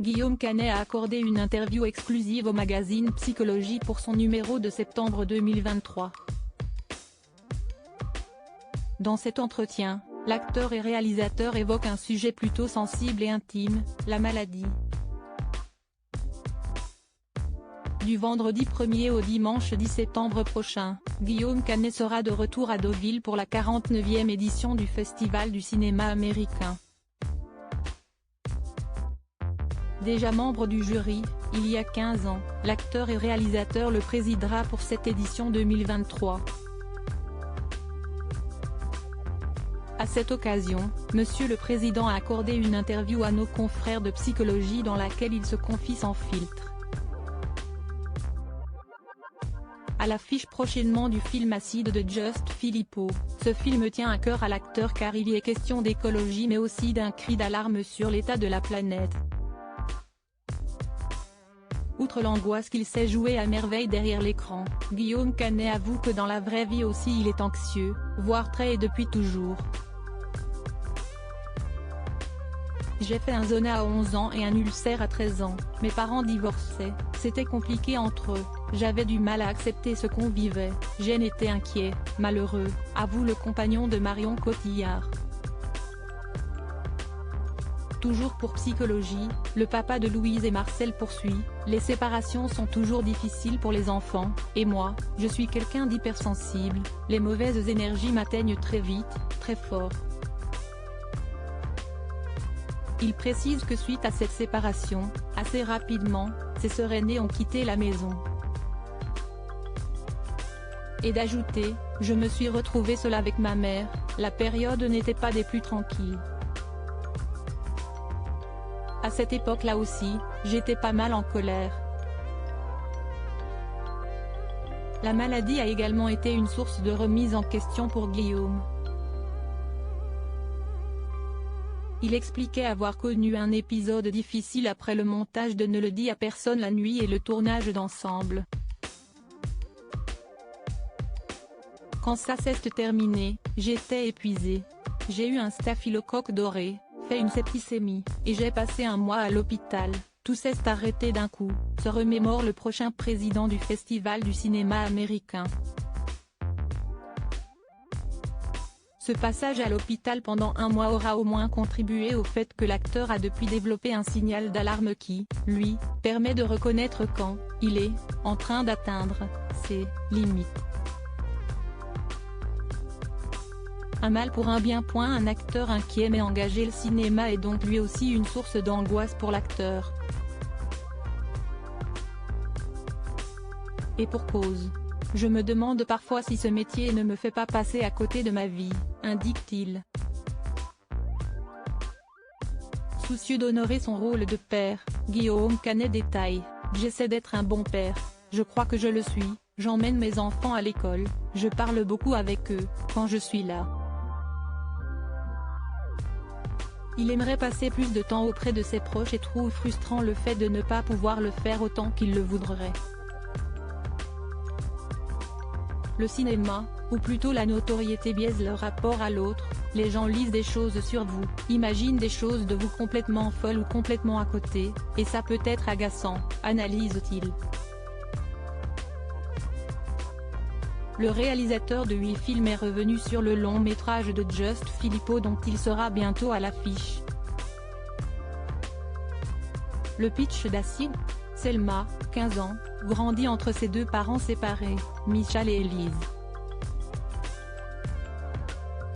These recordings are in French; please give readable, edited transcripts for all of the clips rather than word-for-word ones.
Guillaume Canet a accordé une interview exclusive au magazine Psychologie pour son numéro de septembre 2023. Dans cet entretien, l'acteur et réalisateur évoque un sujet plutôt sensible et intime, la maladie. Du vendredi 1er au dimanche 10 septembre prochain, Guillaume Canet sera de retour à Deauville pour la 49e édition du Festival du cinéma américain. Déjà membre du jury, il y a 15 ans, l'acteur et réalisateur le présidera pour cette édition 2023. À cette occasion, Monsieur le Président a accordé une interview à nos confrères de Psychologie dans laquelle il se confie sans filtre. À l'affiche prochainement du film Acide de Just Philippot, ce film tient à cœur à l'acteur car il y est question d'écologie mais aussi d'un cri d'alarme sur l'état de la planète. Outre l'angoisse qu'il sait jouer à merveille derrière l'écran, Guillaume Canet avoue que dans la vraie vie aussi il est anxieux, voire très et depuis toujours. J'ai fait un zona à 11 ans et un ulcère à 13 ans, mes parents divorçaient, c'était compliqué entre eux, j'avais du mal à accepter ce qu'on vivait, j'en étais inquiet, malheureux, avoue le compagnon de Marion Cotillard. Toujours pour Psychologie, le papa de Louise et Marcel poursuit, les séparations sont toujours difficiles pour les enfants, et moi, je suis quelqu'un d'hypersensible, les mauvaises énergies m'atteignent très vite, très fort. Il précise que suite à cette séparation, assez rapidement, ses sœurs aînées ont quitté la maison. Et d'ajouter, je me suis retrouvé seul avec ma mère, la période n'était pas des plus tranquilles. À cette époque-là aussi, j'étais pas mal en colère. La maladie a également été une source de remise en question pour Guillaume. Il expliquait avoir connu un épisode difficile après le montage de Ne le dis à personne la nuit et le tournage d'Ensemble. Quand ça s'est terminé, j'étais épuisé. J'ai eu un staphylocoque doré, fait une septicémie, et j'ai passé un mois à l'hôpital, tout s'est arrêté d'un coup, se remémore le prochain président du Festival du cinéma américain. Ce passage à l'hôpital pendant un mois aura au moins contribué au fait que l'acteur a depuis développé un signal d'alarme qui, lui, permet de reconnaître quand il est en train d'atteindre ses limites. Un mal pour un bien. Un acteur inquiet mais engagé. Le cinéma est donc lui aussi une source d'angoisse pour l'acteur. Et pour cause. Je me demande parfois si ce métier ne me fait pas passer à côté de ma vie, indique-t-il. Soucieux d'honorer son rôle de père, Guillaume Canet détaille, j'essaie d'être un bon père, je crois que je le suis, j'emmène mes enfants à l'école, je parle beaucoup avec eux, quand je suis là. Il aimerait passer plus de temps auprès de ses proches et trouve frustrant le fait de ne pas pouvoir le faire autant qu'il le voudrait. Le cinéma, ou plutôt la notoriété biaise leur rapport à l'autre, les gens lisent des choses sur vous, imaginent des choses de vous complètement folles ou complètement à côté, et ça peut être agaçant, analyse-t-il. Le réalisateur de 8 films est revenu sur le long métrage de Just Philippot dont il sera bientôt à l'affiche. Le pitch d'Acide. Selma, 15 ans, grandit entre ses deux parents séparés, Michal et Élise.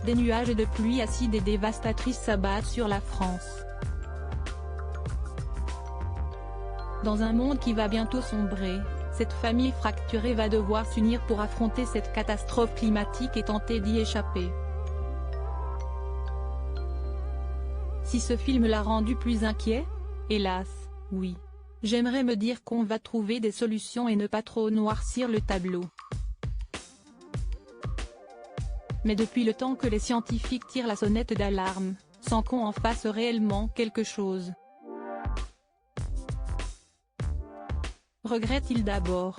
Des nuages de pluie acide et dévastatrices s'abattent sur la France. Dans un monde qui va bientôt sombrer, cette famille fracturée va devoir s'unir pour affronter cette catastrophe climatique et tenter d'y échapper. Si ce film l'a rendu plus inquiet? Hélas, oui. J'aimerais me dire qu'on va trouver des solutions et ne pas trop noircir le tableau. Mais depuis le temps que les scientifiques tirent la sonnette d'alarme, sans qu'on en fasse réellement quelque chose. Regrette-t-il d'abord,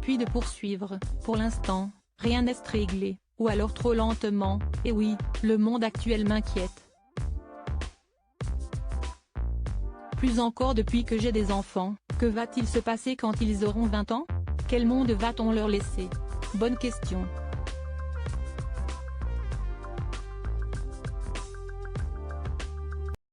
puis de poursuivre, pour l'instant, rien n'est réglé, ou alors trop lentement, et oui, le monde actuel m'inquiète. Plus encore depuis que j'ai des enfants, que va-t-il se passer quand ils auront 20 ans? Quel monde va-t-on leur laisser? Bonne question.